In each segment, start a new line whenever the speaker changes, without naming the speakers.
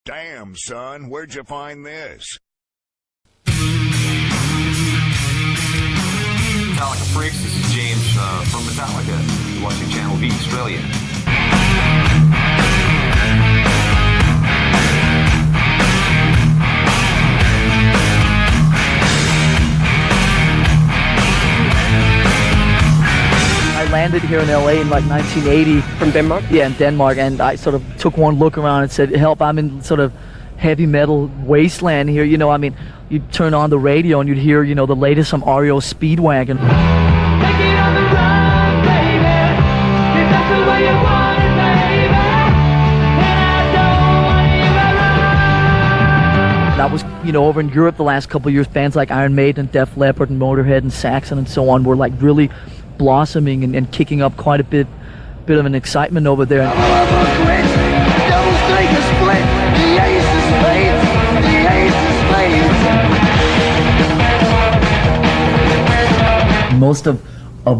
Damn, son, where'd you find this?
Metallica Freaks, this is James from Metallica. You're watching Channel V Australia.
I landed here in LA in like 1980.
From Denmark?
Yeah, in Denmark, and I sort of took one look around and said, help, I'm in sort of heavy metal wasteland here. You know, I mean, you'd turn on the radio and you'd hear, you know, the latest from REO Speedwagon. That was, you know, over in Europe the last couple of years, bands like Iron Maiden, Def Leppard, and Motorhead, and Saxon, and so on were like really blossoming and kicking up quite a bit of an excitement over there. Most of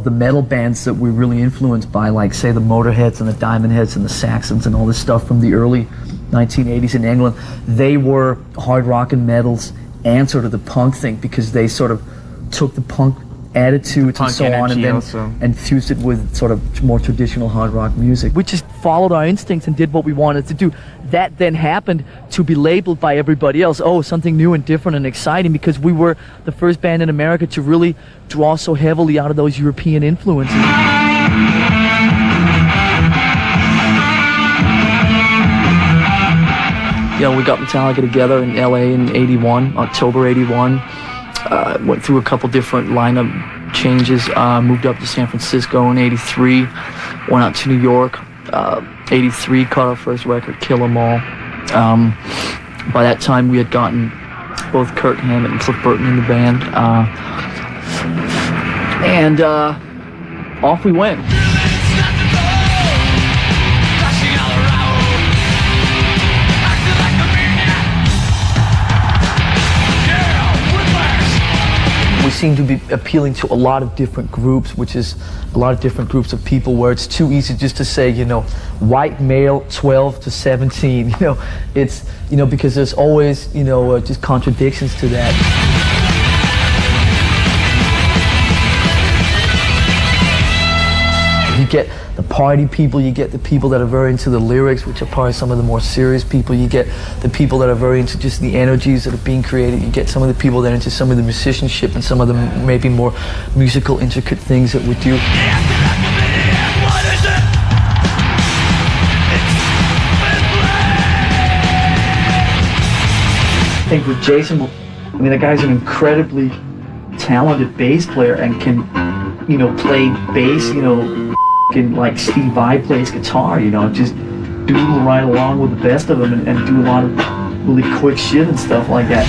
the metal bands that we're really influenced by, like say the Motorheads and the Diamond Heads and the Saxons and all this stuff from the early 1980s in England, they were hard rock and metal's answer to the punk thing, because they sort of took the punk attitudes and so on, and then and fused it with sort of more traditional hard rock music. We just followed our instincts and did what we wanted to do. That then happened to be labeled by everybody else, oh, something new and different and exciting, because we were the first band in America to really draw so heavily out of those European influences. You know, we got Metallica together in LA in '81, October '81. Went through a couple different lineup changes, moved up to San Francisco in '83, went out to New York, '83, caught our first record, Kill 'Em All. By that time we had gotten both Kirk Hammett and Cliff Burton in the band, and off we went. We seem to be appealing to a lot of different groups, which is a lot of different groups of people, where it's too easy just to say, you know, white male 12 to 17, you know, it's, you know, because there's always, you know, just contradictions to that. You get the party people, you get the people that are very into the lyrics, which are probably some of the more serious people. You get the people that are very into just the energies that are being created. You get some of the people that are into some of the musicianship and some of the maybe more musical, intricate things that we do. I think with Jason, I mean, the guy's an incredibly talented bass player and can, you know, play bass, you know, like Steve Vai plays guitar, you know, just doodle right along with the best of them and do a lot of really quick shit and stuff like that.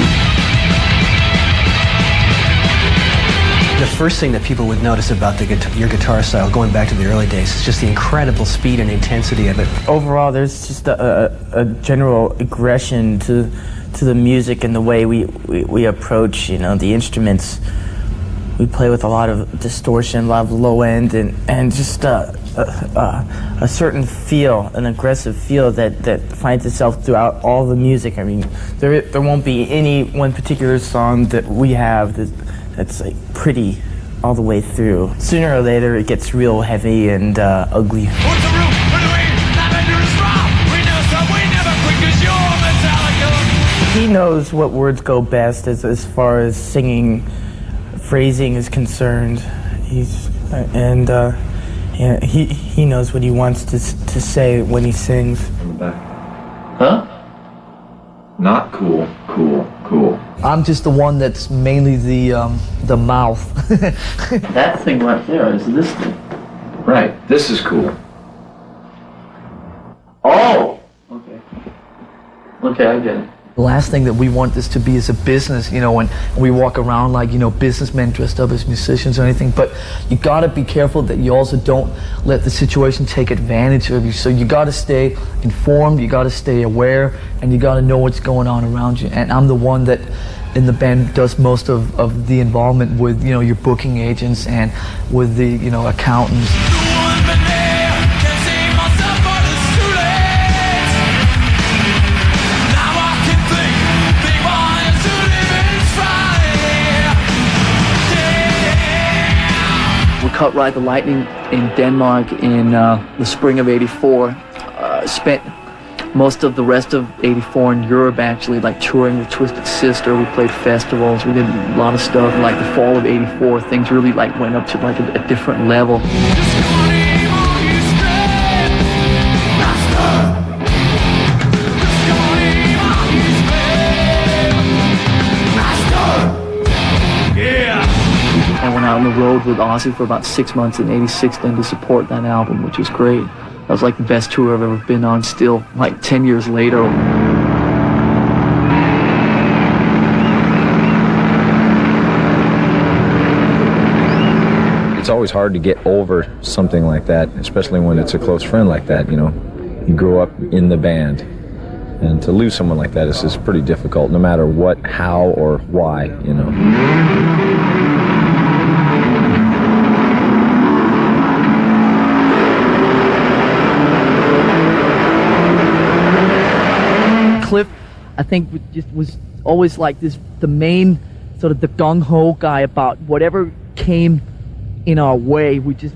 The first thing that people would notice about your guitar style, going back to the early days, is just the incredible speed and intensity of it.
Overall, there's just a general aggression to the music and the way we approach, you know, the instruments. We play with a lot of distortion, a lot of low end, and just a certain feel, an aggressive feel that finds itself throughout all the music. I mean, there won't be any one particular song that we have that's like pretty all the way through. Sooner or later, it gets real heavy and ugly. He knows what words go best as far as singing. Phrasing is concerned. Yeah, he knows what he wants to say when he sings.
In the back.
Huh?
Not cool, cool, cool.
I'm just the one that's mainly the mouth. That thing right there is this thing.
Right, this is cool.
Oh! Okay. Okay, I get it. The last thing that we want this to be is a business, you know, when we walk around like, you know, businessmen dressed up as musicians or anything, but you gotta be careful that you also don't let the situation take advantage of you. So you gotta stay informed, you gotta stay aware, and you gotta know what's going on around you. And I'm the one that in the band does most of the involvement with, you know, your booking agents and with the, you know, accountants. Cut Ride the Lightning in Denmark in the spring of '84. Spent most of the rest of '84 in Europe, actually, like touring with Twisted Sister. We played festivals. We did a lot of stuff. Like the fall of '84, things really like went up to like a different level. I went out on the road with Ozzy for about 6 months in '86 then to support that album, which was great. That was like the best tour I've ever been on still, like 10 years later.
It's always hard to get over something like that, especially when it's a close friend like that, you know. You grow up in the band, and to lose someone like that is pretty difficult, no matter what, how, or why, you know.
Cliff, I think, just was always like this, the main sort of the gung-ho guy about whatever came in our way. We just,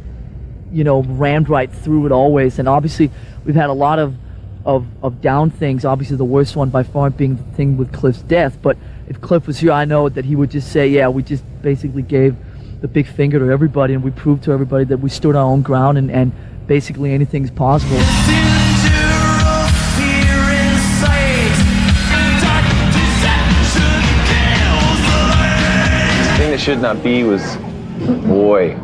you know, rammed right through it always. And obviously, we've had a lot of down things. Obviously, the worst one by far being the thing with Cliff's death. But if Cliff was here, I know that he would just say, yeah, we just basically gave the big finger to everybody, and we proved to everybody that we stood our own ground, and basically anything's possible.
That should not be was, boy, it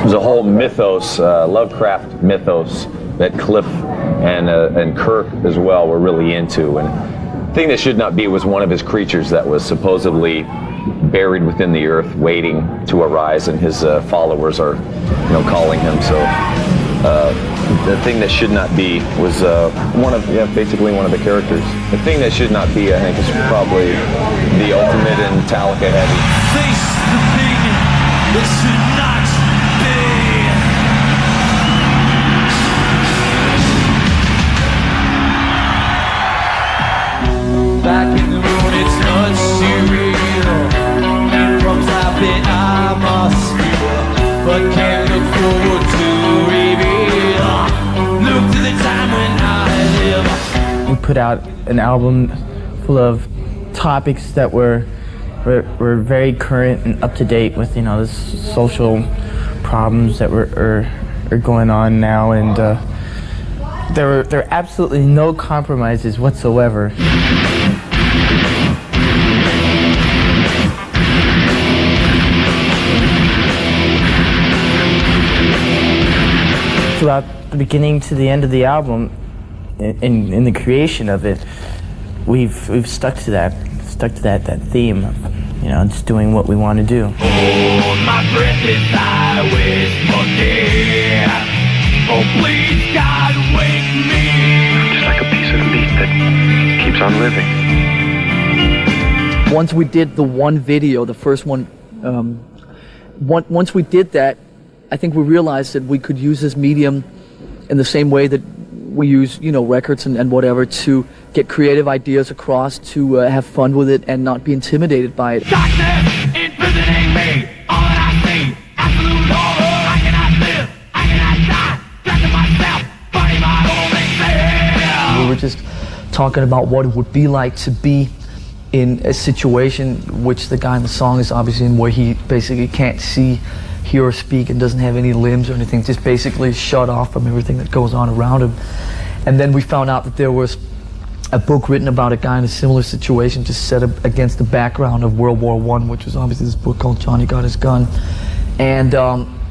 was a whole mythos, Lovecraft mythos that Cliff and Kirk as well were really into. And the thing that should not be was one of his creatures that was supposedly buried within the earth, waiting to arise, and his followers are, you know, calling him. So the thing that should not be was basically one of the characters. The thing that should not be, I think, is probably the ultimate in Metallica heavy.
Face the thing that should not be. Back in the road, it's not surreal. From something I must feel, but can't look forward to reveal. Look to the time when I live.
We put out an album full of topics that were very current and up to date with, you know, the social problems that are going on now, and there were absolutely no compromises whatsoever. Throughout the beginning to the end of the album, in the creation of it, we've stuck to that theme of, you know, just doing what we want to do.
Oh, my breath is highway smoky. Oh, please, God, wake me.
Just like a piece of meat that keeps on living.
Once we did the one video, the first one, once we did that, I think we realized that we could use this medium in the same way that we use, you know, records and whatever, to get creative ideas across, to have fun with it and not be intimidated by it.
Darkness imprisoning me. All that I see, absolute horror. I cannot live, I cannot die. Trapped in myself, fighting my only fear.
We were just talking about what it would be like to be in a situation which the guy in the song is obviously in, where he basically can't see, hear, or speak, and doesn't have any limbs or anything, just basically shut off from everything that goes on around him. And then we found out that there was a book written about a guy in a similar situation, just set up against the background of World War I, which was obviously this book called Johnny Got His Gun. And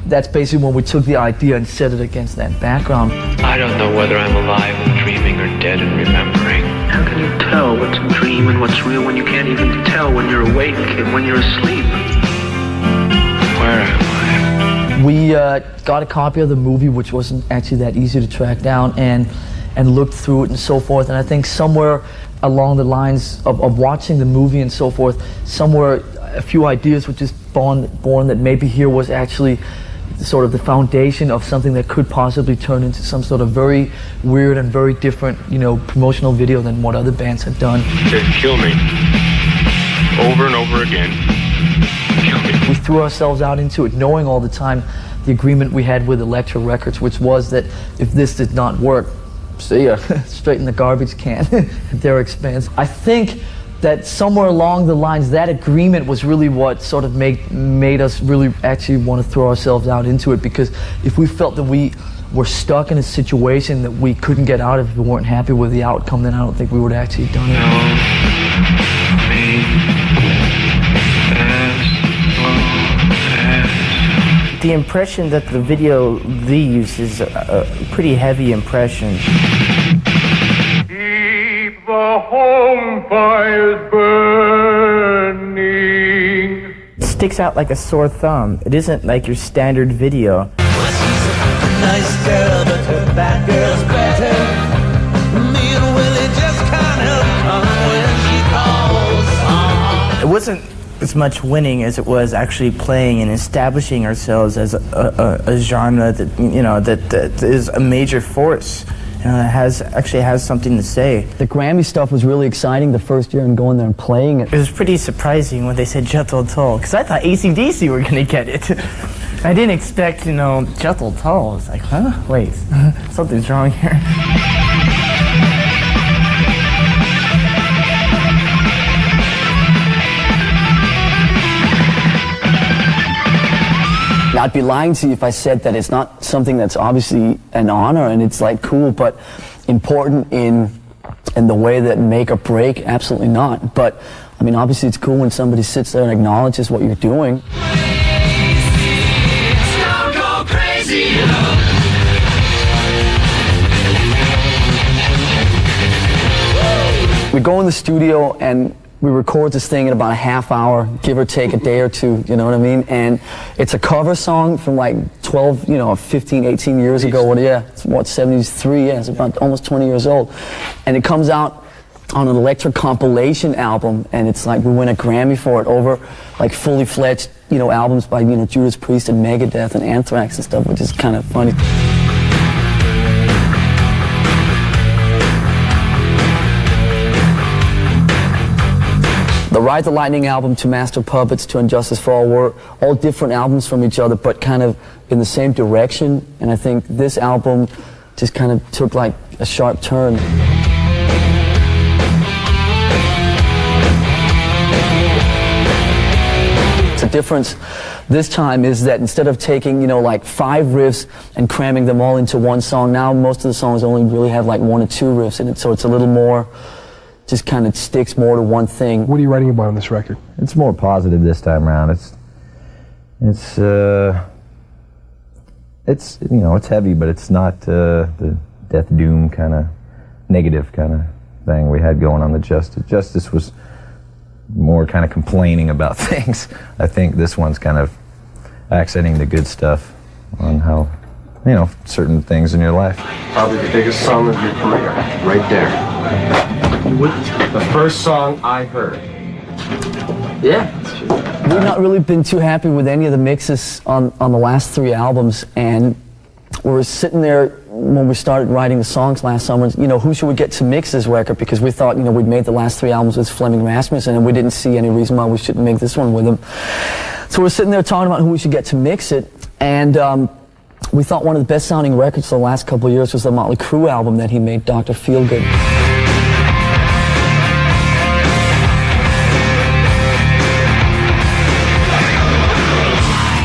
that's basically when we took the idea and set it against that background.
I don't know whether I'm alive and dreaming or dead and remembering. How can you tell what's a dream and what's real when you can't even tell when you're awake and when you're asleep? Where am I?
We got a copy of the movie, which wasn't actually that easy to track down, and looked through it and so forth. And I think somewhere along the lines of watching the movie and so forth, somewhere a few ideas were just born that maybe here was actually sort of the foundation of something that could possibly turn into some sort of very weird and very different, you know, promotional video than what other bands had done.
They'd kill me over and over again.
We threw ourselves out into it, knowing all the time the agreement we had with Elektra Records, which was that if this did not work, see ya, straight in the garbage can at their expense. I think that somewhere along the lines, that agreement was really what sort of made us really actually want to throw ourselves out into it, because if we felt that we were stuck in a situation that we couldn't get out of if we weren't happy with the outcome, then I don't think we would have actually done it.
The impression that the video leaves is a pretty heavy impression.
Keep the home fires burning.
It sticks out like a sore thumb. It isn't like your standard video.
Nice girl, but her bad girl's better. Me and Willie just can't come when she calls.
It wasn't as much winning as it was actually playing and establishing ourselves as a genre that, you know, that is a major force. You know, actually has something to say.
The Grammy stuff was really exciting the first year, and going there and playing it.
It was pretty surprising when they said Jethro Tull, because I thought AC/DC were going to get it. I didn't expect, you know, Jethro Tull. I was like, huh? Wait, something's wrong here.
I'd be lying to you if I said that it's not something that's obviously an honor and it's like cool, but important in the way that make or break, absolutely not. But I mean, obviously it's cool when somebody sits there and acknowledges what you're doing. We go in the studio and we record this thing in about a half hour, give or take a day or two, you know what I mean? And it's a cover song from like 12, 15, 18 years ago. It's what, 73, it's about almost 20 years old. And it comes out on an Elektra compilation album, and it's like we win a Grammy for it over like fully fledged, albums by, Judas Priest and Megadeth and Anthrax and stuff, which is kind of funny. The Ride the Lightning album to Master Puppets to Injustice for All were all different albums from each other, but kind of in the same direction. And I think this album just kind of took like a sharp turn. The difference this time is that instead of taking, like 5 riffs and cramming them all into one song, now most of the songs only really have like 1 or 2 riffs in it, so it's a little more, just kind of sticks more to one thing.
What are you writing about on this record?
It's more positive this time around. It's heavy, but it's not the death doom kind of negative kind of thing we had going on the Justice. Justice was more kind of complaining about things. I think this one's kind of accenting the good stuff on how, certain things in your life.
Probably the biggest song of your career, right there. The first song I heard.
Yeah. We've not really been too happy with any of the mixes on the last 3 albums, and we were sitting there when we started writing the songs last summer, who should we get to mix this record, because we thought, we'd made the last 3 albums with Fleming Rasmussen, and we didn't see any reason why we shouldn't make this one with him. So we're sitting there talking about who we should get to mix it, and we thought one of the best sounding records for the last couple of years was the Motley Crue album that he made, Dr. Feelgood.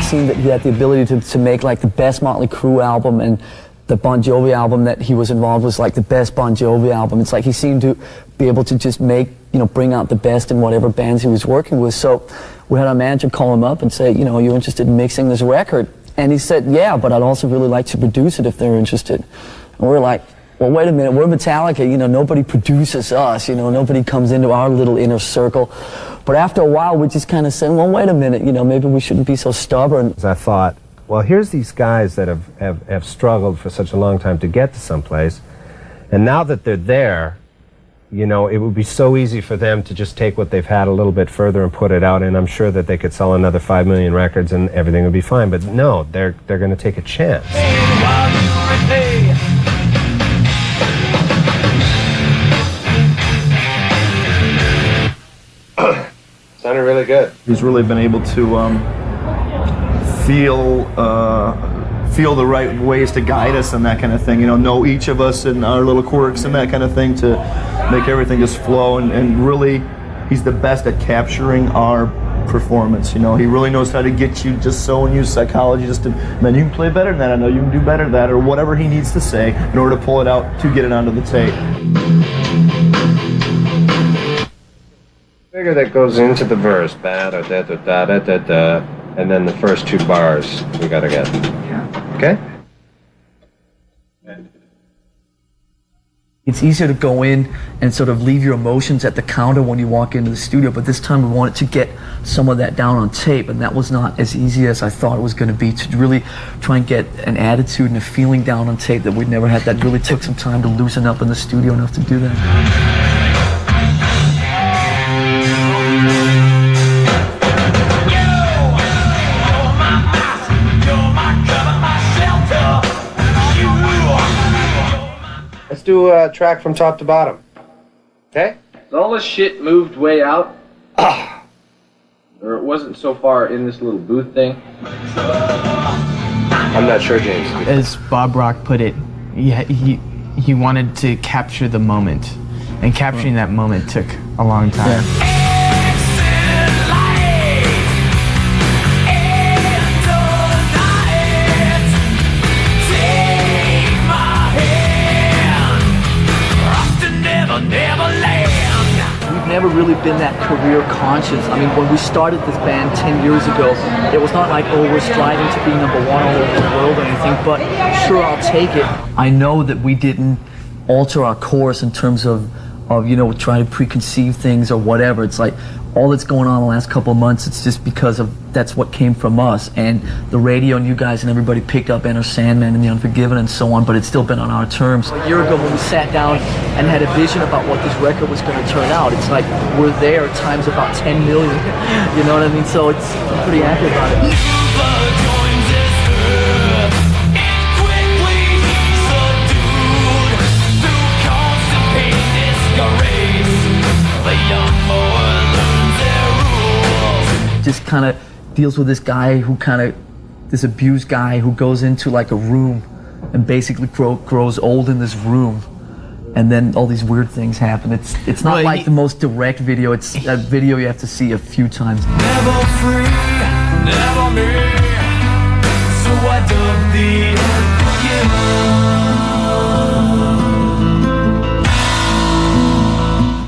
Seen that he had the ability to make like the best Motley Crue album, and the Bon Jovi album that he was involved with was like the best Bon Jovi album. It's like he seemed to be able to just make, bring out the best in whatever bands he was working with. So we had our manager call him up and say, you're interested in mixing this record? And he said, yeah, but I'd also really like to produce it if they're interested. And we're like, well, wait a minute, we're Metallica, nobody produces us, nobody comes into our little inner circle. But after a while, we just kind of said, well, wait a minute, maybe we shouldn't be so stubborn.
I thought, well, here's these guys that have struggled for such a long time to get to someplace, and now that they're there, it would be so easy for them to just take what they've had a little bit further and put it out, and I'm sure that they could sell another 5 million records and everything would be fine. But no, they're going to take a chance. Sounded really really good.
He's really been able to feel the right ways to guide us and that kind of thing. You know each of us and our little quirks and that kind of thing to make everything just flow. And really, he's the best at capturing our performance. He really knows how to get you just so and use psychology just to, man, you can play better than that. I know you can do better than that, or whatever he needs to say in order to pull it out to get it onto the tape.
Figure that goes into the verse, ba da da da da da da da, and then the first two bars we gotta get. Okay?
It's easier to go in and sort of leave your emotions at the counter when you walk into the studio, but this time we wanted to get some of that down on tape, and that was not as easy as I thought it was going to be, to really try and get an attitude and a feeling down on tape that we'd never had. That really took some time to loosen up in the studio enough to do that.
Let's do a track from top to bottom. Okay?
Is all this shit moved way out? Or it wasn't so far in this little booth thing?
I'm not sure, James.
As Bob Rock put it, he wanted to capture the moment, and capturing that moment took a long time.
Yeah. Never really been that career conscious. I mean, when we started this band 10 years ago, it was not like, oh, we're striving to be #1 all over the world or anything, but sure, I'll take it. I know that we didn't alter our course in terms of trying to preconceive things or whatever. It's like all that's going on the last couple of months, it's just because of that's what came from us, and the radio and you guys and everybody picked up Enter Sandman and The Unforgiven and so on, but it's still been on our terms. A year ago when we sat down and had a vision about what this record was going to turn out, it's like we're there times about 10 million, you know what I mean? So I'm pretty accurate about it. Just kind of deals with this guy this abused guy who goes into like a room and basically grows old in this room, and then all these weird things happen. It's not like the most direct video. It's a video you have to see a few times.
Never free, never me. So I dug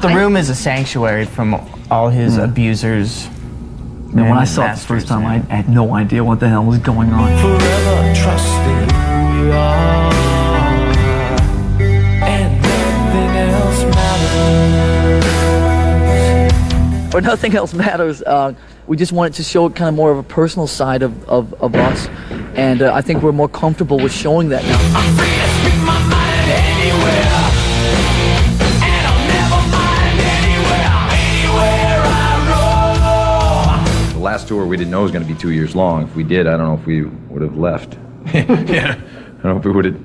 The room is a sanctuary from all his abusers.
And when I saw it the first time, I had no idea what the hell was going on.
Forever trusting who we are, and nothing else matters.
Or nothing else matters. We just wanted to show kind of more of a personal side of us, and I think we're more comfortable with showing that now.
I'm free to speak my mind anywhere.
Last tour we didn't know it was going to be 2 years long. If we did, I don't know if we would have left. Yeah, I don't know if we would have.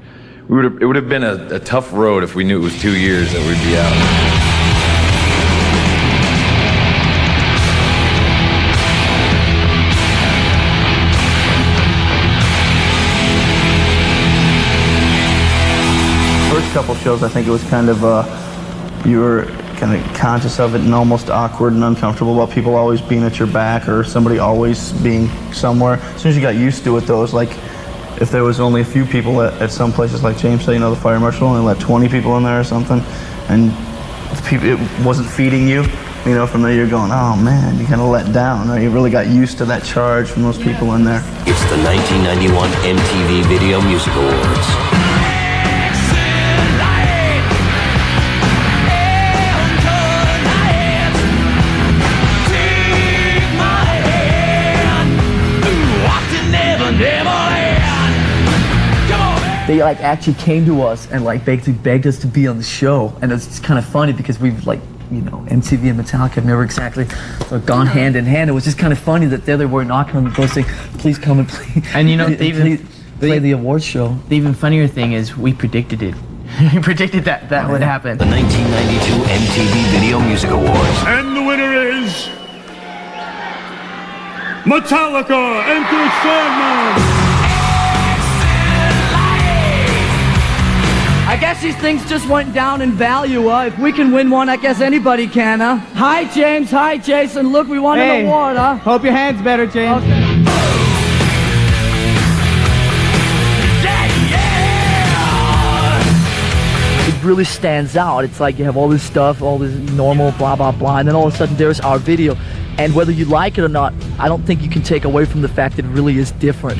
It would have been a tough road if we knew it was 2 years that we'd be out.
First couple shows, I think it was kind of you were kind of conscious of it and almost awkward and uncomfortable about people always being at your back or somebody always being somewhere. As soon as you got used to it, though, it was like if there was only a few people at some places, like James said, the fire marshal only let 20 people in there or something, and it wasn't feeding you. From there you're going, oh man, you kind of let down. Right? You really got used to that charge from those people in there.
It's the 1991 MTV Video Music Awards.
They actually came to us and basically begged us to be on the show, and it's just kind of funny because we've MTV and Metallica have never exactly gone hand in hand. It was just kind of funny that there they were knocking on the door saying, "Please come and play."
And they even
play the awards show.
The even funnier thing is we predicted it. We predicted that would happen.
The 1992 MTV Video Music Awards.
And the winner is
Metallica, Enter Sandman!
I guess these things just went down in value. If we can win one, I guess anybody can, huh? Hi, James. Hi, Jason. Look, we won an award, huh?
Hope your hand's better, James.
Okay. It really stands out. It's like you have all this stuff, all this normal blah, blah, blah, and then all of a sudden there's our video. And whether you like it or not, I don't think you can take away from the fact that it really is different.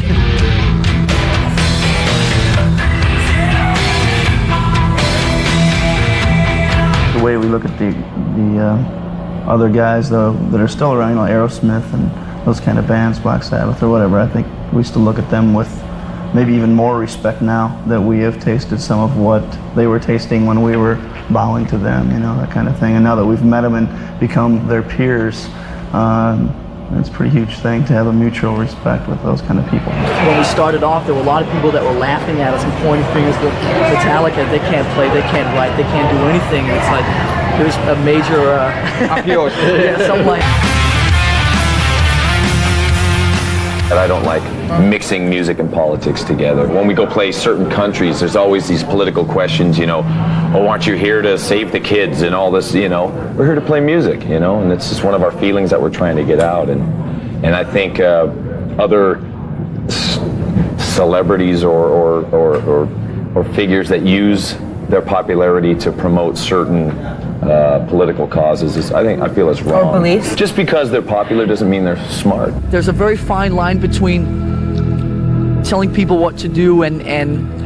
The way we look at the other guys though that are still around, you know, Aerosmith and those kind of bands, Black Sabbath or whatever, I think we still look at them with maybe even more respect now that we have tasted some of what they were tasting when we were bowing to them, you know, that kind of thing. And now that we've met them and become their peers, it's a pretty huge thing to have a mutual respect with those kind of people.
When we started off, there were a lot of people that were laughing at us and pointing fingers to Metallica. They can't play, they can't write, they can't do anything. It's like, there's a major... yeah, something like...
And I don't like mixing music and politics together. When we go play certain countries, there's always these political questions, you know, oh, aren't you here to save the kids and all this, you know. We're here to play music, you know, and it's just one of our feelings that we're trying to get out. And I think other celebrities or figures that use their popularity to promote certain political causes I feel it's wrong.
Or beliefs.
Just because they're popular doesn't mean they're smart.
There's a very fine line between telling people what to do and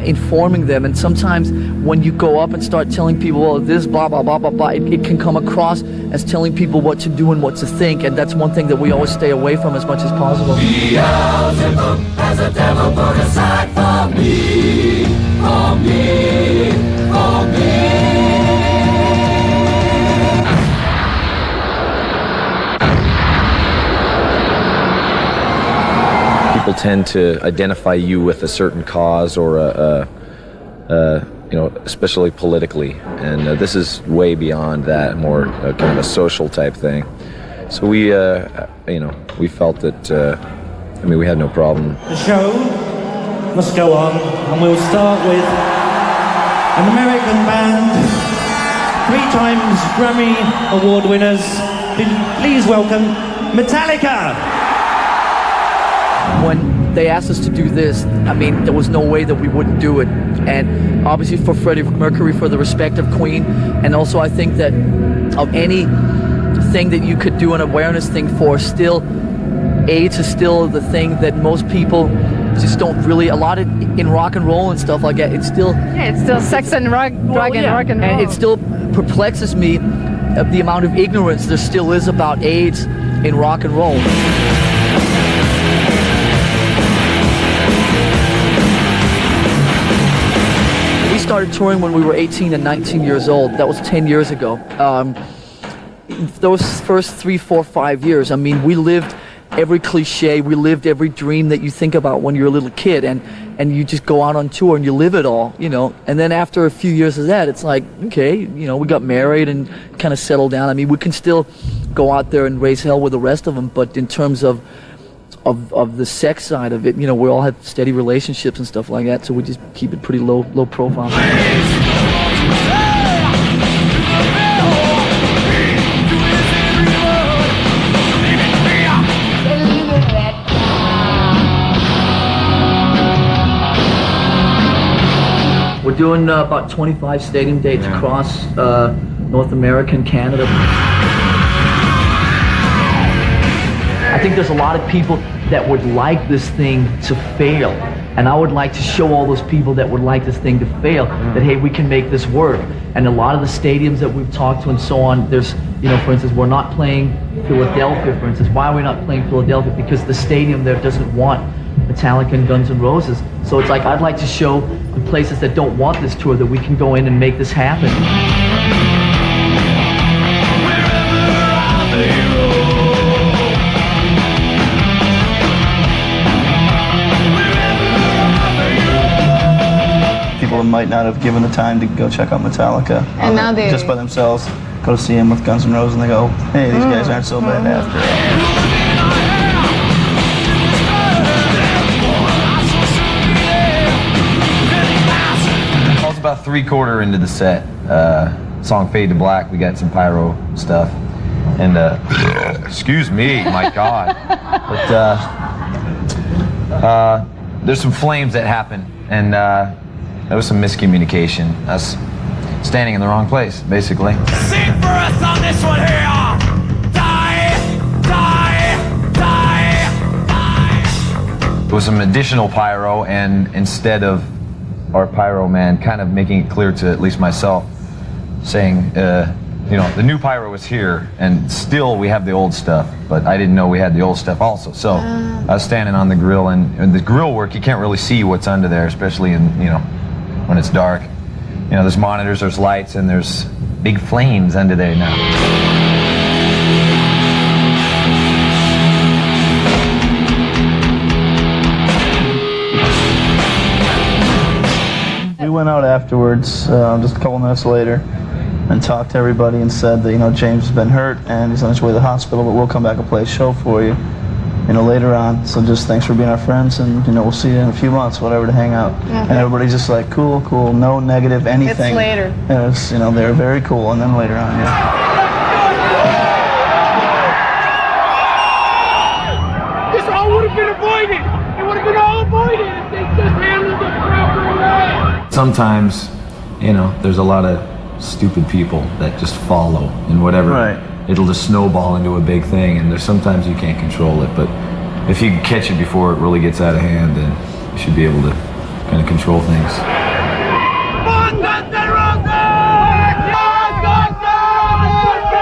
informing them, and sometimes when you go up and start telling people, well, this blah blah blah blah blah, it can come across as telling people what to do and what to think, and that's one thing that we always stay away from as much as possible.
Beelzebub has a devil put aside for me, for me, for me.
People tend to identify you with a certain cause or you know, especially politically, and this is way beyond that, more kind of a social type thing. So we, you know, we felt that, I mean, we had no problem.
The show must go on, and we'll start with an American band, 3 times Grammy Award winners. Please welcome Metallica.
When they asked us to do this, I mean, there was no way that we wouldn't do it. And obviously for Freddie Mercury, for the respect of Queen, and also I think that of any thing that you could do an awareness thing for, still, AIDS is still the thing that most people just don't really, a lot of, in rock and roll and stuff like that, it's still...
Yeah, it's still sex and rock, drug and rock and roll.
And it still perplexes me of the amount of ignorance there still is about AIDS in rock and roll. Started touring when we were 18 and 19 years old. That was 10 years ago. Those first 3, 4, 5 years, I mean, we lived every cliche, we lived every dream that you think about when you're a little kid, and you just go out on tour and you live it all, you know. And then after a few years of that, it's like, okay, you know, we got married and kind of settled down. I mean, we can still go out there and raise hell with the rest of them, but in terms of the sex side of it, you know, we all have steady relationships and stuff like that, so we just keep it pretty low profile. We're doing about 25 stadium dates across North America and Canada. I think there's a lot of people that would like this thing to fail, and I would like to show all those people that would like this thing to fail that, hey, we can make this work. And a lot of the stadiums that we've talked to and so on, there's, you know, for instance, we're not playing Philadelphia, for instance. Why are we not playing Philadelphia? Because the stadium there doesn't want Metallica and Guns N' Roses. So it's like, I'd like to show the places that don't want this tour that we can go in and make this happen.
People might not have given the time to go check out Metallica,
and now they
just by themselves go to see him with Guns N' Roses, and they go, hey, these guys aren't so bad after all.
about 3/4 into the set. Song Fade to Black, we got some pyro stuff. And, excuse me, my God. But, there's some flames that happen, and there was some miscommunication. Us standing in the wrong place, basically.
Sing for us on this one here. Die, die, die, die.
There was some additional pyro, and instead of our pyro man kind of making it clear to at least myself, saying, you know, the new pyro was here, and still we have the old stuff, but I didn't know we had the old stuff also. So I was standing on the grill, and the grill work, you can't really see what's under there, especially in, you know, when it's dark. You know, there's monitors, there's lights, and there's big flames under there now.
We went out afterwards, just a couple minutes later, and talked to everybody and said that, you know, James has been hurt and he's on his way to the hospital, but we'll come back and play a show for you, you know, later on. So just thanks for being our friends, and, you know, we'll see you in a few months, whatever, to hang out. And everybody's just like, cool, cool, no negative anything.
It's later.
And it was, you know, they were very cool, and then later on, yeah.
This all would have been avoided. It would have been all avoided if they just handled it proper way.
Sometimes, you know, there's a lot of stupid people that just follow and whatever.
Right.
It'll just snowball into a big thing, and there's sometimes you can't control it, but if you can catch it before it really gets out of hand, then you should be able to kind of control things.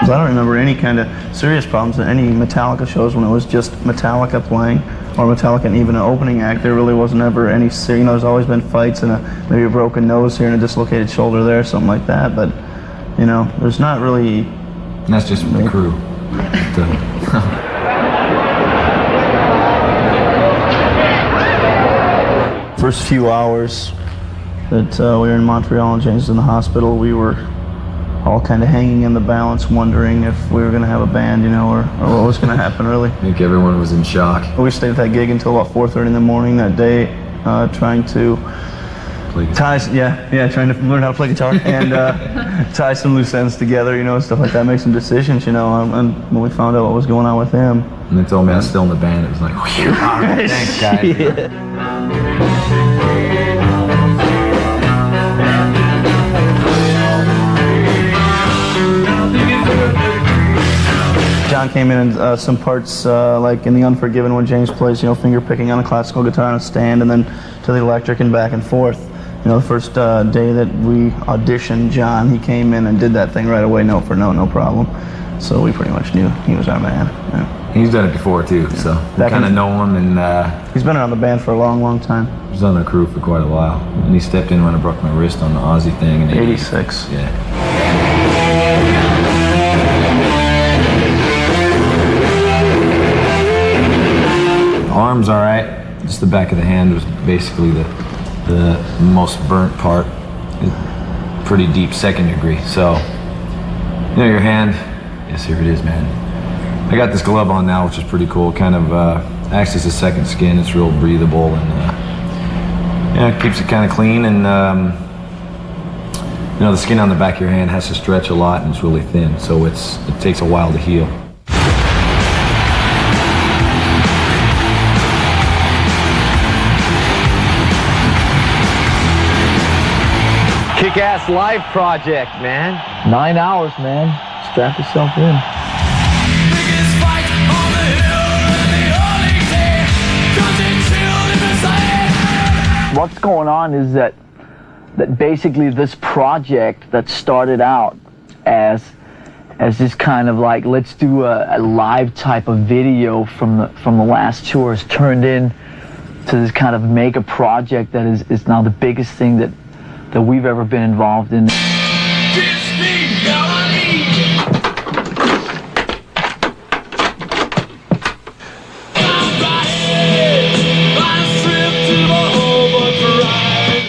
I don't remember any kind of serious problems at any Metallica shows when it was just Metallica playing, or Metallica and even an opening act. There really wasn't ever any serious, you know, there's always been fights and maybe a broken nose here and a dislocated shoulder there, something like that, but, you know, there's not really...
And that's just the crew.
First few hours that we were in Montreal and James was in the hospital, we were all kind of hanging in the balance, wondering if we were going to have a band, you know, or what was going to happen, really.
I think everyone was in shock.
We stayed at that gig until about 4:30 in the morning that day, trying to trying to learn how to play guitar and tie some loose ends together, you know, stuff like that, make some decisions, you know, and when we found out what was going on with him.
And they told me I was still in the band, it was like, whew, all right, thanks, guys. John
came in and some parts like in The Unforgiven when James plays, you know, finger picking on a classical guitar on a stand, and then to the electric and back and forth. You know, the first day that we auditioned John, he came in and did that thing right away, note for note, no problem. So we pretty much knew he was our man. Yeah.
He's done it before too, so we kind of know him, and
he's been around the band for a long, long time.
He was on the crew for quite a while, and he stepped in when I broke my wrist on the Aussie thing in
'86.
Yeah. Arms all right. Just the back of the hand was basically the most burnt part. Pretty deep, 2nd degree. So, you know, your hand. Yes, here it is, man. I got this glove on now, which is pretty cool. Kind of acts as a second skin. It's real breathable, and yeah, it keeps it kind of clean. And you know, the skin on the back of your hand has to stretch a lot, and it's really thin, so it takes a while to heal.
Kick-ass live project, man.
9 hours, man. Strap yourself in. What's going on is that basically this project that started out as this kind of like, let's do a live type of video from the last tour, has turned in to this kind of mega project that is now the biggest thing that we've ever been involved in.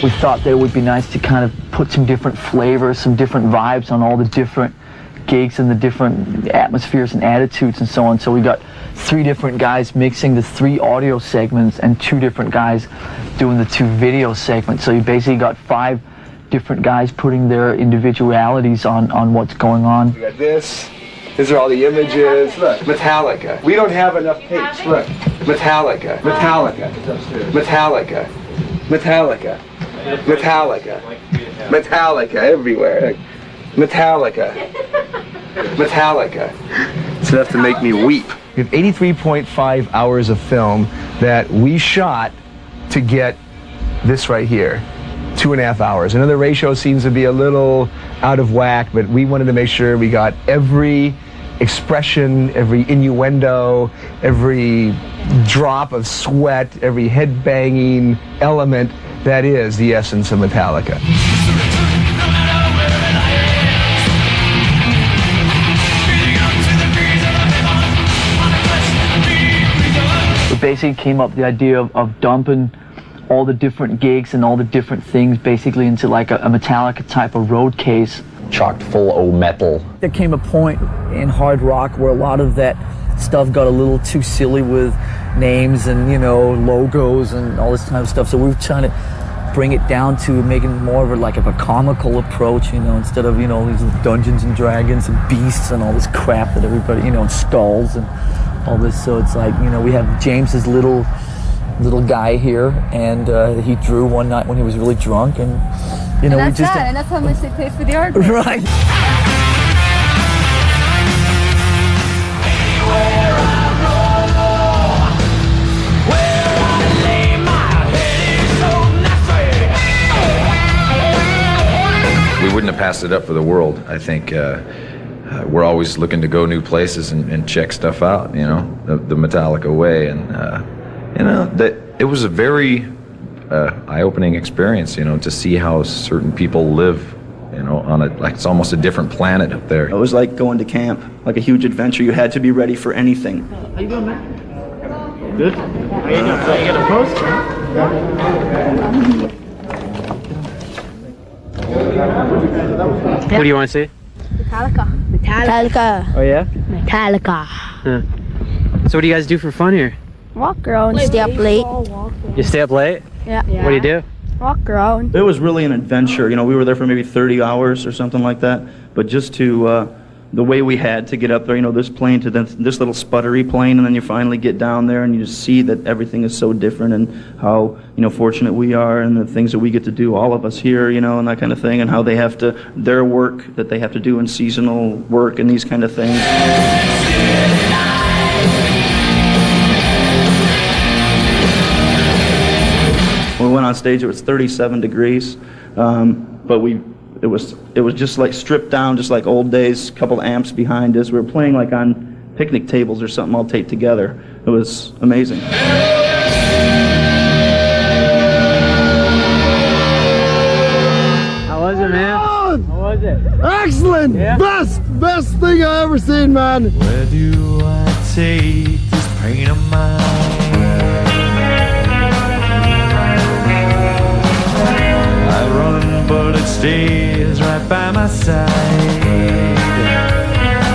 We thought that it would be nice to kind of put some different flavors, some different vibes on all the different gigs and the different atmospheres and attitudes and so on. So we got 3 different guys mixing the 3 audio segments and 2 different guys doing the 2 video segments. So you basically got 5 different guys putting their individualities on what's going on.
We got this. These are all the images. Look, Metallica. We don't have enough tapes. Look, Metallica. Metallica. Metallica. Metallica. Metallica. Metallica everywhere. Metallica. Metallica. It's enough to make me weep. We have 83.5 hours of film that we shot to get this right here. 2.5 hours. I know the ratio seems to be a little out of whack, but we wanted to make sure we got every expression, every innuendo, every drop of sweat, every head-banging element that is the essence of Metallica.
We basically came up with the idea of dumping all the different gigs and all the different things basically into like a Metallica type of road case.
Chocked full of metal.
There came a point in hard rock where a lot of that stuff got a little too silly with names and, you know, logos and all this kind of stuff. So we were trying to bring it down to making more of a comical approach, you know, instead of, you know, these Dungeons and Dragons and beasts and all this crap that everybody, you know, and skulls and all this. So it's like, you know, we have James's little guy here, and he drew one night when he was really drunk, and you know,
and that's
we just
and that's how much they pay for the art.
Right.
We wouldn't have passed it up for the world. I think we're always looking to go new places and check stuff out, you know, the Metallica way, and you know, that it was a very eye-opening experience, you know, to see how certain people live, you know, on like it's almost a different planet up there.
It was like going to camp, like a huge adventure. You had to be ready for anything.
How you doing, man? Good. How you doing? So you got a post?
What do you want to say?
Metallica. Metallica.
Oh yeah?
Metallica.
Huh. So what do you guys do for fun here?
Walk around, stay up late.
You stay up late?
Yeah.
What do you do?
Walk around.
It was really an adventure. You know, we were there for maybe 30 hours or something like that. But just to, the way we had to get up there, you know, this plane to this little sputtery plane, and then you finally get down there and you just see that everything is so different, and how, you know, fortunate we are, and the things that we get to do, all of us here, you know, and that kind of thing, and how they have to, their work that they have to do in seasonal work and these kind of things. When we went on stage, it was 37 degrees, but it was just like stripped down, just like old days. A couple of amps behind us. We were playing like on picnic tables or something, all taped together. It was amazing.
How was it, man? How was it?
Excellent!
Yeah?
Best thing I ever seen, man.
Where do I take this pain of mine? I run, but it stays right by my side.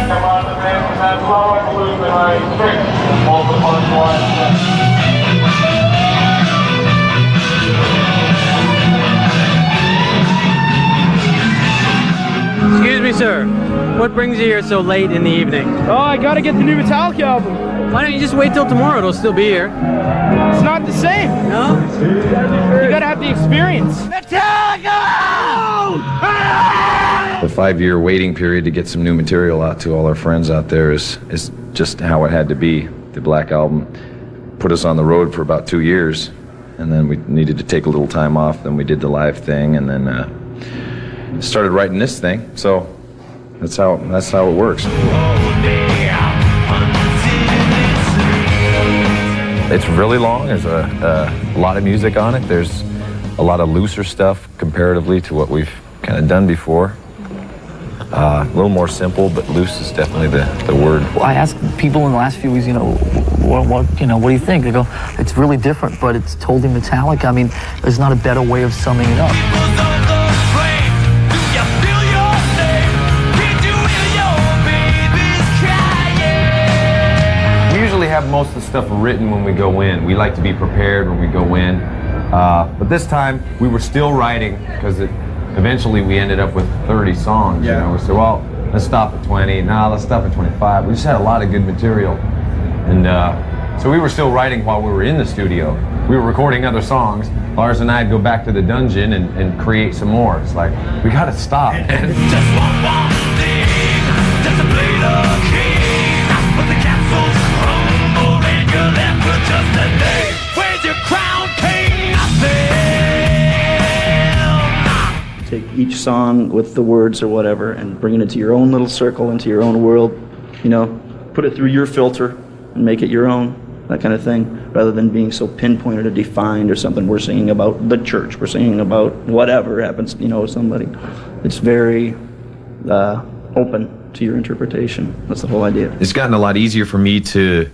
Come on, the man from that flower blue behind trick. Hold the punchline.
Excuse me, sir. What brings you here so late in the evening?
Oh, I gotta get the new Metallica album.
Why don't you just wait till tomorrow? It'll still be here.
It's not the same.
No?
You gotta have the experience.
The 5-year waiting period to get some new material out to all our friends out there is just how it had to be. The Black Album put us on the road for about 2 years, and then we needed to take a little time off. Then we did the live thing, and then started writing this thing. So that's how it works. It's really long. There's a lot of music on it. There's a lot of looser stuff comparatively to what we've kind of done before. A little more simple, but loose is definitely the word.
Well, I asked people in the last few weeks, you know, what do you think? They go, it's really different, but it's totally Metallica. I mean, there's not a better way of summing it up.
We usually have most of the stuff written when we go in. We like to be prepared when we go in. But this time, we were still writing because eventually we ended up with 30 songs. You know, we said, well, let's stop at 20. No, let's stop at 25. We just had a lot of good material, and so we were still writing while we were in the studio. We were recording other songs. Lars and I'd go back to the dungeon and create some more. It's like, we gotta stop, man.
Just one thing, just to play the king. But the castle's crumbled and you're left with just a name. Where's your crown, king? Nothing.
Take each song with the words or whatever and bring it into your own little circle, into your own world. You know, put it through your filter and make it your own. That kind of thing, rather than being so pinpointed or defined or something. We're singing about the church, we're singing about whatever happens, you know, somebody. It's very open to your interpretation. That's the whole idea.
It's gotten a lot easier for me to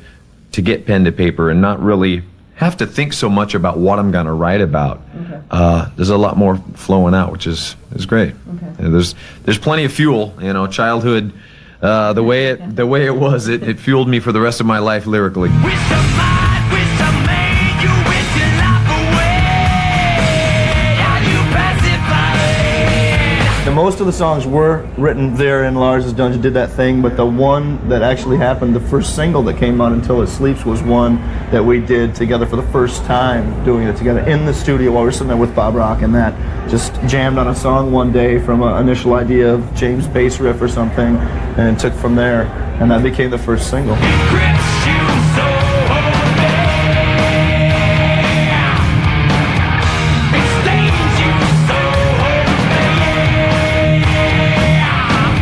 get pen to paper and not really have to think so much about what I'm going to write about. Okay. There's a lot more flowing out, which is great. Okay. There's plenty of fuel, you know, childhood. The way it was, it fueled me for the rest of my life lyrically.
Most of the songs were written there in Lars's dungeon, did that thing, but the one that actually happened, the first single that came out, Until It Sleeps, was one that we did together for the first time, doing it together in the studio while we were sitting there with Bob Rock and that. Just jammed on a song one day from an initial idea of James' bass riff or something, and took from there, and that became the first single.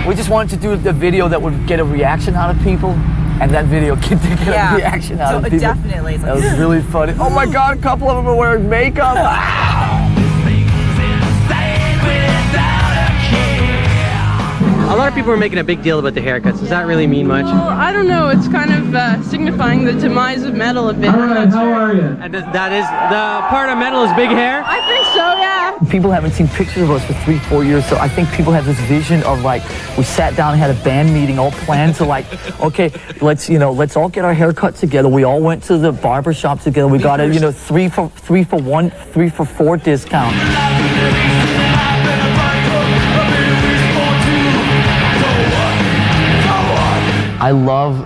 We just wanted to do a video that would get a reaction out of people, and that video did get a reaction out of people.
Definitely.
That was really funny. Oh my God, a couple of them are wearing makeup.
A lot of people are making a big deal about the haircuts. Does that really mean much?
Well, I don't know. It's kind of signifying the demise of metal a bit.
All right, how are you? And that is, the part of metal is big hair?
I think so, yeah.
People haven't seen pictures of us for 3-4 years, so I think people have this vision of like, we sat down and had a band meeting all planned to like, okay, let's all get our hair cut together. We all went to the barber shop together. We got a 3 for 1, 3 for 4 discount. I love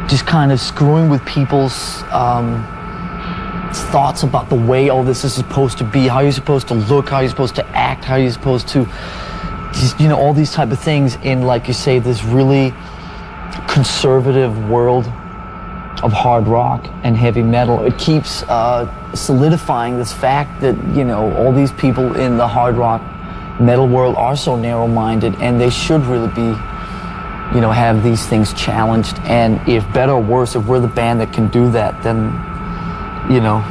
just kind of screwing with people's thoughts about the way all this is supposed to be, how you're supposed to look, how you're supposed to act, how you're supposed to, just, you know, all these type of things in, like you say, this really conservative world of hard rock and heavy metal. It keeps solidifying this fact that, you know, all these people in the hard rock metal world are so narrow-minded, and they should really be, you know, have these things challenged. And if better or worse, if we're the band that can do that, then, you know,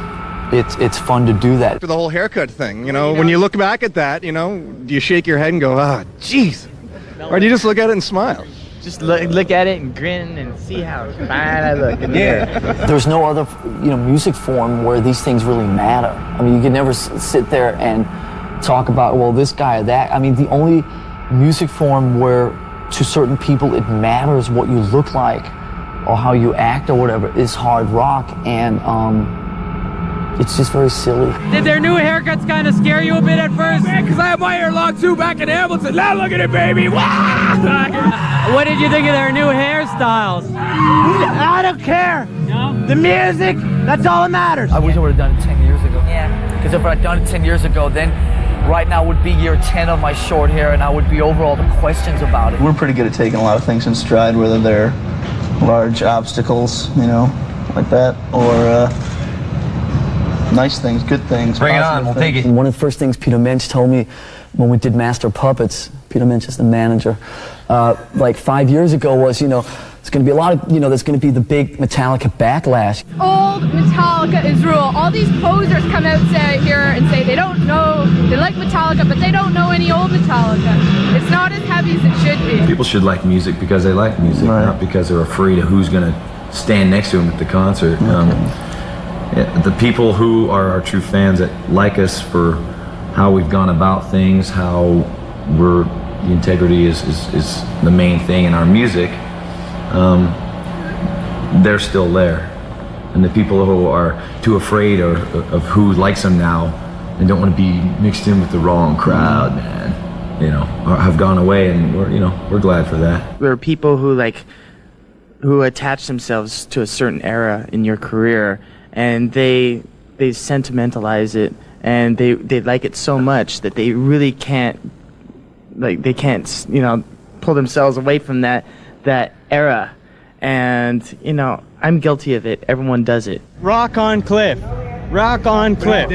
it's fun to do that.
For the whole haircut thing, you know, when you look back at that, you know, do you shake your head and go, ah, jeez? Or do you just look at it and smile?
Just look at it and grin and see how fine I look.
There's no other, you know, music form where these things really matter. I mean, you can never sit there and talk about, well, this guy or that. I mean, the only music form where to certain people it matters what you look like or how you act or whatever is hard rock, and it's just very silly.
Did their new haircuts kind of scare you a bit at first?
Man, because I had my hair long too back in Hamilton. Now look at it, baby.
What did you think of their new hairstyles?
I don't care.
No?
The music, that's all that matters.
I wish I would have done it 10 years ago. Yeah. Because if I'd done it 10 years ago, then right now would be year 10 of my short hair, and I would be over all the questions about it.
We're pretty good at taking a lot of things in stride, whether they're large obstacles, you know, like that, or nice things, good things.
Bring it on, we'll take it. One of the first things Peter Mensch told me when we did Master Puppets, Peter Mensch is the manager, like 5 years ago was, you know, there's going to be a lot of, you know, there's going to be the big Metallica backlash.
Old Metallica is rule. All these posers come out here and say they don't know, they like Metallica, but they don't know any old Metallica. It's not as heavy as it should be.
People should like music because they like music, not because they're afraid of who's going to stand next to them at the concert. The people who are our true fans that like us for how we've gone about things, how the integrity is the main thing in our music, they're still there. And the people who are too afraid of who likes them now, and don't want to be mixed in with the wrong crowd, man, you know, have gone away, and we're glad for that.
There are people who attach themselves to a certain era in your career, and they sentimentalize it, and they like it so much that they really can't, pull themselves away from that era. And I'm guilty of it. Everyone does it.
Rock on Cliff. Rock on Cliff.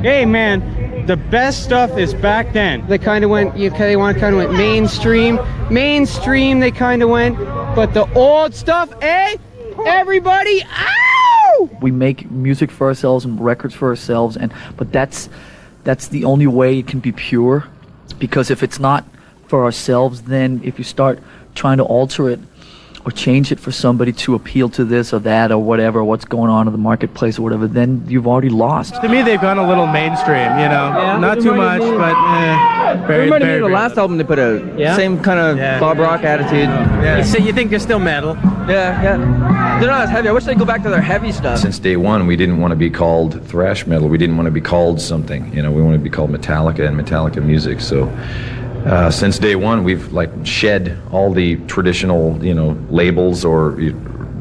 Hey man, the best stuff is back then. They kind of went, they kind of went mainstream. Mainstream they kind of went, but the old stuff, everybody, ow!
We make music for ourselves and records for ourselves, but that's the only way it can be pure, because if it's not for ourselves, then if you start trying to alter it or change it for somebody to appeal to this or that or whatever, what's going on in the marketplace or whatever, then you've already lost.
To me, they've gone a little mainstream, not too much, but very,
Remember
very,
the
very
last album they put out?
Yeah?
Same kind of Bob Rock attitude.
You think they're still metal?
Yeah. They're not as heavy. I wish they'd go back to their heavy stuff.
Since day one, we didn't want to be called thrash metal. We didn't want to be called something. We wanted to be called Metallica and Metallica music. So since day one, we've shed all the traditional, labels or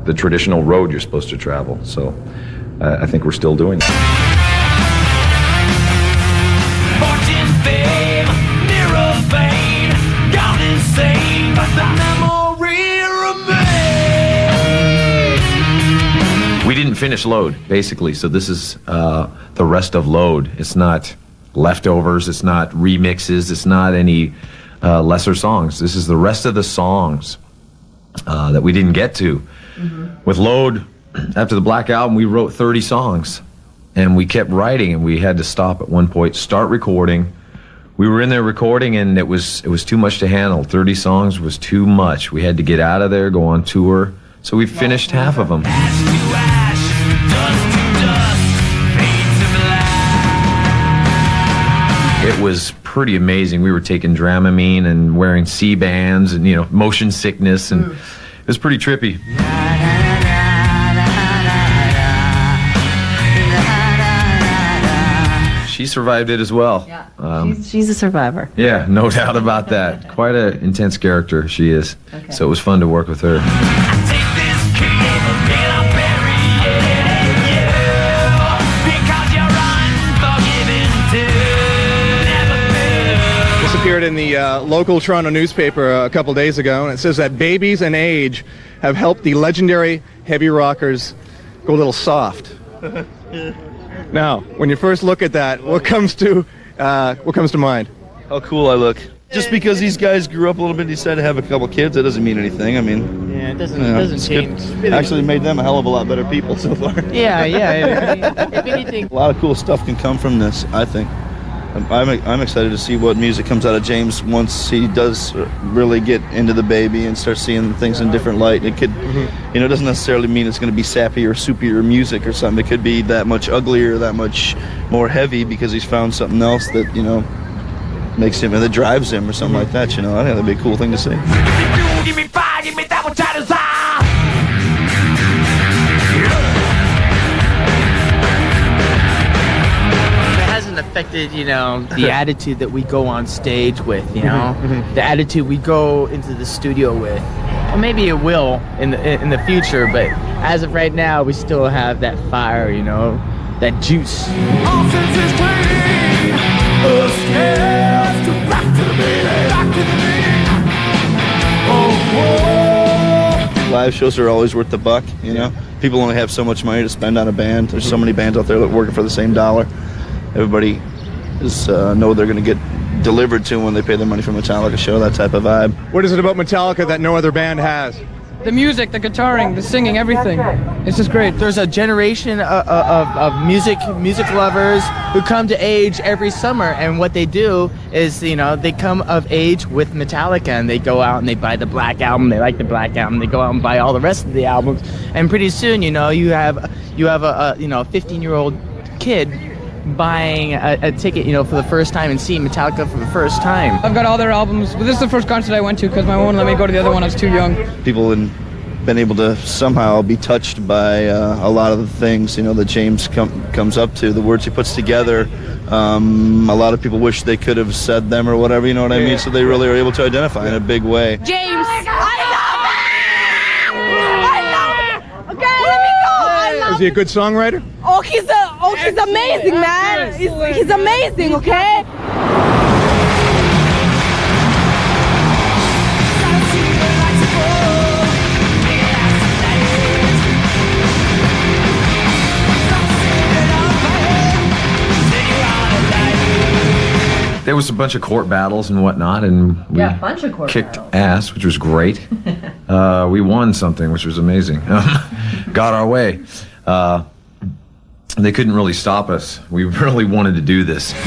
the traditional road you're supposed to travel. So I think we're still doing that.
Fortune, fame, near vain, gone insane, but the memory remains.
We didn't finish Load, basically, so this is the rest of Load. It's not leftovers, it's not remixes, it's not any lesser songs. This is the rest of the songs that we didn't get to. With Load, after the Black Album, we wrote 30 songs, and we kept writing, and we had to stop at one point, start recording. We were in there recording, and it was too much to handle. 30 songs was too much. We had to get out of there, go on tour, so we finished half of them. It was pretty amazing. We were taking Dramamine and wearing C-bands and, motion sickness, and it was pretty trippy. She survived it as well.
Yeah, she's a survivor.
Yeah, no doubt about that. Quite an intense character she is.
Okay.
So it was fun to work with her.
Appeared in the local Toronto newspaper a couple days ago, and it says that babies and age have helped the legendary heavy rockers go a little soft. Now, when you first look at that, what comes to mind?
How cool I look. Just because these guys grew up a little bit and decided to have a couple kids, that doesn't mean anything. I mean,
it doesn't change.
Actually made them a hell of a lot better people so far.
Yeah. If anything,
a lot of cool stuff can come from this, I think. I'm excited to see what music comes out of James once he does really get into the baby and start seeing things in different light. It could, it doesn't necessarily mean it's going to be sappy or soupier music or something. It could be that much uglier, that much more heavy because he's found something else that, makes him, and that drives him or something like that, I think that'd be a cool thing to see.
Give me fire, give me that which I desire.
affected, the attitude that we go on stage with, the attitude we go into the studio with. Well, maybe it will in the future, but as of right now, we still have that fire, that juice.
Live shows are always worth the buck, People only have so much money to spend on a band. There's so many bands out there that are working for the same dollar. Everybody is know they're going to get delivered to when they pay their money for Metallica show, that type of vibe.
What is it about Metallica that no other band has?
The music, the guitaring, the singing, everything. It's just great.
There's a generation of music lovers who come to age every summer, and what they do is, they come of age with Metallica, and they go out and they buy the Black Album. They like the Black Album. They go out and buy all the rest of the albums, and pretty soon, you have a 15-year-old kid buying a ticket, for the first time and seeing Metallica for the first time.
I've got all their albums, but this is the first concert I went to because my mom wouldn't let me go to the other one. I was too young.
People have been able to somehow be touched by a lot of the things, that James comes up to, the words he puts together, A lot of people wish they could have said them or whatever, you know what I mean? So they really are able to identify in a big way.
James, I love him! Okay, let me go! I love
Is he a good songwriter?
Oh, he's amazing, man! He's amazing, okay?
There was a bunch of court battles and whatnot, and we
Yeah, a bunch of court
kicked
battles.
ass, which was great. We won something, which was amazing. Got our way. They couldn't really stop us. We really wanted to do this.
It's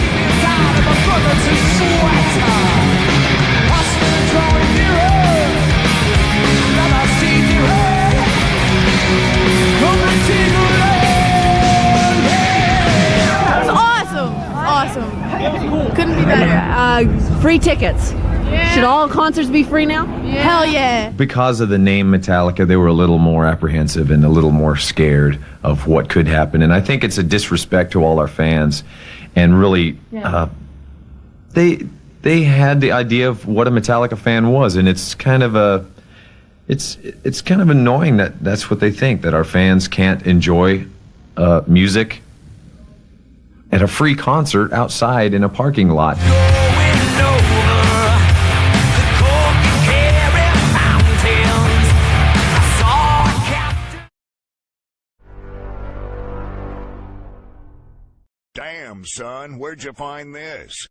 awesome! Awesome. Couldn't be better.
Free tickets. Should all concerts be free now?
Hell yeah.
Because of the name Metallica, they were a little more apprehensive and a little more scared of what could happen. And I think it's a disrespect to all our fans. And really, they had the idea of what a Metallica fan was, and it's kind of it's kind of annoying that that's what they think, that our fans can't enjoy music at a free concert outside in a parking lot.
Damn, son, where'd you find this?